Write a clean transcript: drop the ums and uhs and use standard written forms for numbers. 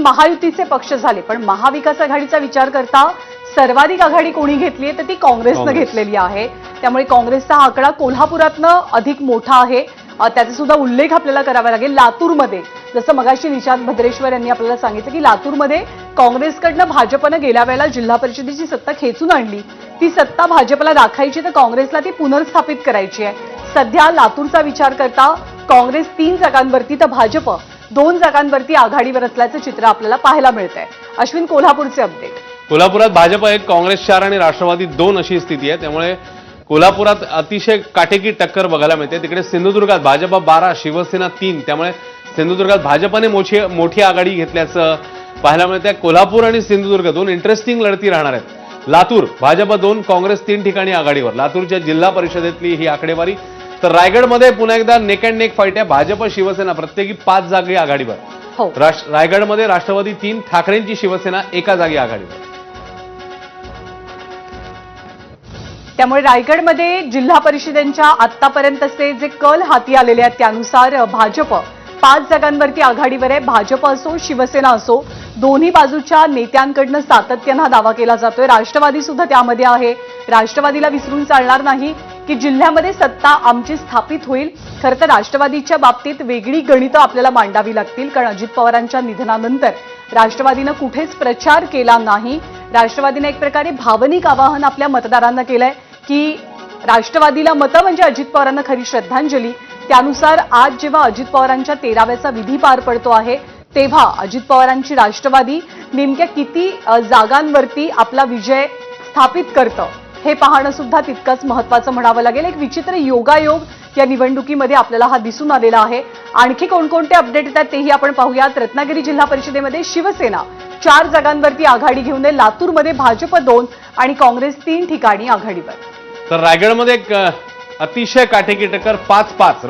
महायुतीचे पक्ष झाले, पण महाविकास आघाडीचा विचार करता सर्वाधिक आघाडी कोणी घेतली आहे तर ती काँग्रेसनं घेतलेली आहे. त्यामुळे काँग्रेसचा हा आकडा कोल्हापुरातनं अधिक मोठा आहे. त्याचा सुद्धा उल्लेख आपल्याला करावा लागेल. लातूरमध्ये जसं मगाशी निशांत भद्रेश्वर यांनी आपल्याला सांगितलं की लातूरमध्ये काँग्रेसकडनं भाजपनं गेल्या वेळेला जिल्हा परिषदेची सत्ता खेचून आणली. ती सत्ता भाजपला राखायची तर काँग्रेसला ती पुनर्स्थापित करायची आहे. सध्या लातूरचा विचार करता काँग्रेस 3 जागांवरती तर भाजप 2 जागांवरती आघाडीवर असल्याचं चित्र आपल्याला पाहायला मिळतंय. अश्विन, कोल्हापूरचे अपडेट. कोल्हापुरात भाजप 1, काँग्रेस 4 आणि राष्ट्रवादी 2 अशी स्थिती आहे. त्यामुळे कोल्हापुरात अतिशय काटेकी टक्कर बघायला मिळते. तिकडे सिंधुदुर्गात भाजप 12, शिवसेना 3. त्यामुळे सिंधुदुर्गात भाजपने मोठी आघाडी घेतल्याचं पाहायला मिळतंय. कोल्हापूर आणि सिंधुदुर्ग 2 इंटरेस्टिंग लढती राहणार आहेत. लातूर भाजप 2, काँग्रेस 3 ठिकाणी आघाडीवर. लातूरच्या जिल्हा परिषदेतली ही आकडेवारी. तर रायगडमध्ये पुन्हा एकदा नेक अँड नेक फाईट आहे. भाजप शिवसेना प्रत्येकी 5 जागी आघाडीवर. रायगडमध्ये राष्ट्रवादी 3, ठाकरेंची शिवसेना 1 जागी आघाडीवर. त्यामुळे रायगडमध्ये जिल्हा परिषदेच्या आतापर्यंतचे जे कल हाती आलेले आहेत त्यानुसार भाजप 5 जागांवरती आघाडीवर आहे. भाजप असो शिवसेना असो दोन्ही बाजूच्या नेत्यांकडनं सातत्यानं हा दावा केला जातोय. राष्ट्रवादी सुद्धा त्यामध्ये आहे. राष्ट्रवादीला विसरून चालणार नाही की जिल्ह्यामध्ये सत्ता आमची स्थापित होईल. खरं तर राष्ट्रवादीच्या बाबतीत वेगळी गणितं आपल्याला मांडावी लागतील, कारण अजित पवारांच्या निधनानंतर राष्ट्रवादीनं कुठेच प्रचार केला नाही. राष्ट्रवादीने एक प्रकारे भावनिक आवाहन आपल्या मतदारांना केलंय की राष्ट्रवादीला मतं म्हणजे अजित पवारांना खरी श्रद्धांजली. त्यानुसार आज जेव्हा अजित पवारांच्या 13व्याचा विधी पार पडतो आहे तेव्हा अजित पवारांची राष्ट्रवादी नेमक्या किती जागांवरती आपला विजय स्थापित करतं हे पाहणं सुद्धा तितकंच महत्त्वाचं म्हणावं लागेल. एक विचित्र योगायोग या निवडणुकीमध्ये आपल्याला हा दिसून आलेला आहे. आणखी कोणकोणते अपडेट येतात तेही आपण पाहूयात. रत्नागिरी जिल्हा परिषदेमध्ये शिवसेना 4 जागांवरती आघाडी घेऊन आहे. लातूरमध्ये भाजप 2 आणि काँग्रेस 3 ठिकाणी आघाडीवर. तर रायगडमध्ये एक अतिशय काटेकी टक्कर 5-5